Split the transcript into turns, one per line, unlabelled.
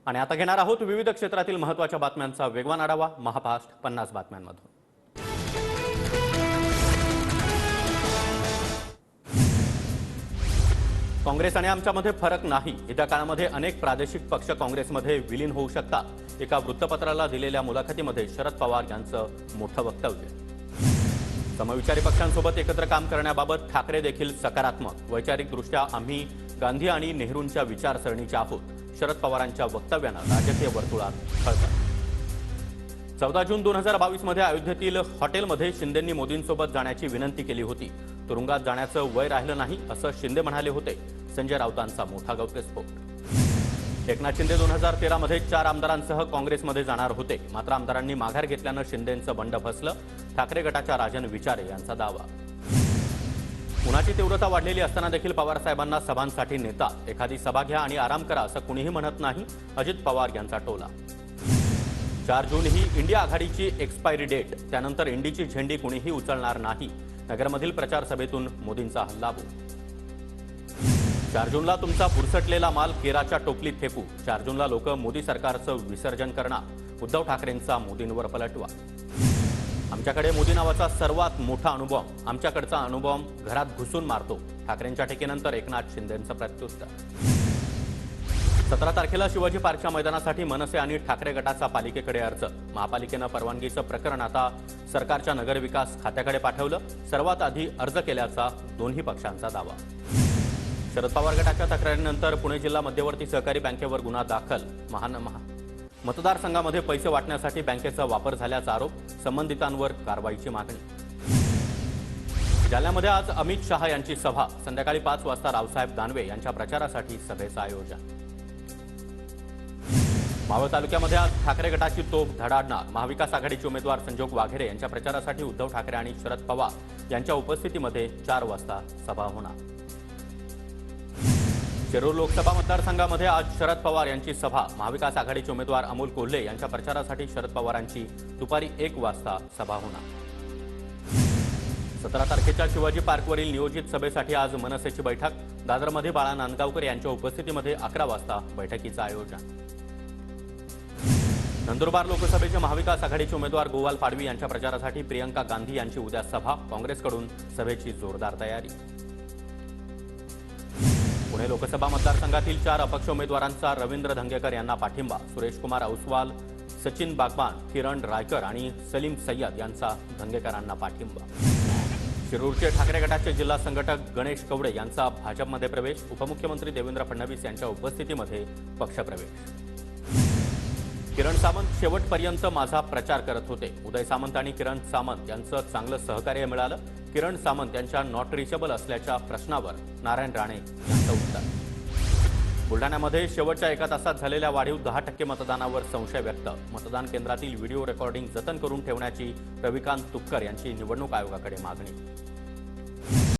आणि आता घेणार आहोत विविध क्षेत्रातील महत्त्वाच्या बातम्यांचा वेगवान आढावा महाफास्ट 50 बातम्यांमधून। काँग्रेस आणि आमच्यामध्ये फरक नाही। येत्या काळामध्ये अनेक प्रादेशिक पक्ष काँग्रेसमध्ये विलीन होऊ शकतात। एका वृत्तपत्राला दिलेल्या मुलाखतीमध्ये शरद पवार यांचं मोठं वक्तव्य। समविचारी पक्षांसोबत एकत्र काम करण्याबाबत ठाकरे देखील सकारात्मक। वैचारिकदृष्ट्या आम्ही गांधी आणि नेहरूंच्या विचारसरणीचे आहोत। शरद पवारांच्या वक्तव्यानं राजकीय वर्तुळात खळबळ। 14 जून 2022 मध्ये अयोध्येतील हॉटेलमध्ये शिंदेंनी मोदींसोबत जाण्याची विनंती केली होती। तुरुंगात जाण्याचं वय राहिलं नाही असं शिंदे म्हणाले होते। संजय राऊतांचा मोठा गौप्यस्फोट। एकनाथ शिंदे 2013 मध्ये 4 आमदारांसह काँग्रेसमध्ये जाणार होते, मात्र आमदारांनी माघार घेतल्यानं शिंदेंचं बंड फसलं। ठाकरे गटाच्या राजन विचारे यांचा दावा। उन्हाची तीव्रता वाढलेली असताना देखील पवार साहेबांना सभांसाठी नेता। एखादी सभा घ्या आणि आराम करा असं कुणीही म्हणत नाही, अजित पवार यांचा टोला। 4 जून ही इंडिया आघाडीची एक्सपायरी डेट, त्यानंतर इंडीची झेंडी कुणीही उचलणार नाही। नगरमधील प्रचार सभेतून मोदींचा हल्लाबोल। 4 जूनला तुमचा बुरसटलेला माल केराच्या टोपलीत फेकू। 4 जूनला लोक मोदी सरकारचं विसर्जन करणार। उद्धव ठाकरेंचा मोदींवर पलटवार। आमच्याकडे मोदी नावाचा सर्वात मोठा अणुबॉम्ब, आमच्याकडचा अणुबॉम्ब घरात घुसून मारतो। ठाकरेंच्या टीकेनंतर एकनाथ शिंदेंचं प्रत्युत्तर। 17 तारखेला शिवाजी पार्कच्या मैदानासाठी मनसे आणि ठाकरे गटाचा पालिकेकडे अर्ज। महापालिकेनं परवानगीचं प्रकरण आता सरकारच्या नगरविकास खात्याकडे पाठवलं। सर्वात आधी अर्ज केल्याचा दोन्ही पक्षांचा दावा। शरद पवार गटाच्या तक्रारीनंतर पुणे जिल्हा मध्यवर्ती सहकारी बँकेवर गुन्हा दाखल। मतदारसंघामध्ये पैसे वाटण्यासाठी बँकेचा वापर झाल्याचा आरोप। संबंधितांवर कारवाईची मागणी। जालन्यामध्ये आज अमित शहा यांची सभा। संध्याकाळी 5 वाजता रावसाहेब दानवे यांच्या प्रचारासाठी सभेचं आयोजन। मावळ तालुक्यामध्ये आज ठाकरे गटाची तोफ धडाडणार। महाविकास आघाडीचे उमेदवार संजोग वाघेरे यांच्या प्रचारासाठी उद्धव ठाकरे आणि शरद पवार यांच्या उपस्थितीमध्ये 4 वाजता सभा होणार। शिरूर लोकसभा मतदारसंघामध्ये आज शरद पवार यांची सभा। महाविकास आघाडीचे उमेदवार अमोल कोल्हे यांच्या प्रचारासाठी शरद पवारांची दुपारी 1 वाजता सभा होणार। 17 तारखेच्या शिवाजी पार्कवरील नियोजित सभेसाठी आज मनसेची बैठक। दादरमध्ये बाळा नांदगावकर यांच्या उपस्थितीमध्ये 11 वाजता बैठकीचं आयोजन। नंदुरबार लोकसभेचे महाविकास आघाडीचे उमेदवार गोवाल पाडवी यांच्या प्रचारासाठी प्रियंका गांधी यांची उद्या सभा। काँग्रेसकडून सभेची जोरदार तयारी। पुणे लोकसभा मतदारसंघातील 4 अपक्ष उमेदवारांचा रवींद्र धंगेकर यांना पाठिंबा। सुरेश कुमार औसवाल, सचिन बागबान, किरण रायकर आणि सलीम सय्यद यांचा धंगेकरांना पाठिंबा। शिरूरचे ठाकरे गटाचे जिल्हा संघटक गणेश कवडे यांचा भाजपमध्ये प्रवेश। उपमुख्यमंत्री देवेंद्र फडणवीस यांच्या उपस्थितीमध्ये पक्षप्रवेश। किरण सामंत शेवटपर्यंत माझा प्रचार करत होते। उदय सामंत आणि किरण सामंत यांचं चांगलं सहकार्य मिळालं। किरण सामंत यांच्या नॉट रिचेबल असल्याच्या प्रश्नावर नारायण राणे यांचं उत्तर। बुलढाण्यामध्ये शेवटच्या 1 तासात झालेल्या वाढीव 10% मतदानावर संशय व्यक्त। मतदान केंद्रातील व्हिडिओ रेकॉर्डिंग जतन करून ठेवण्याची रविकांत तुपकर यांची निवडणूक आयोगाकडे मागणी।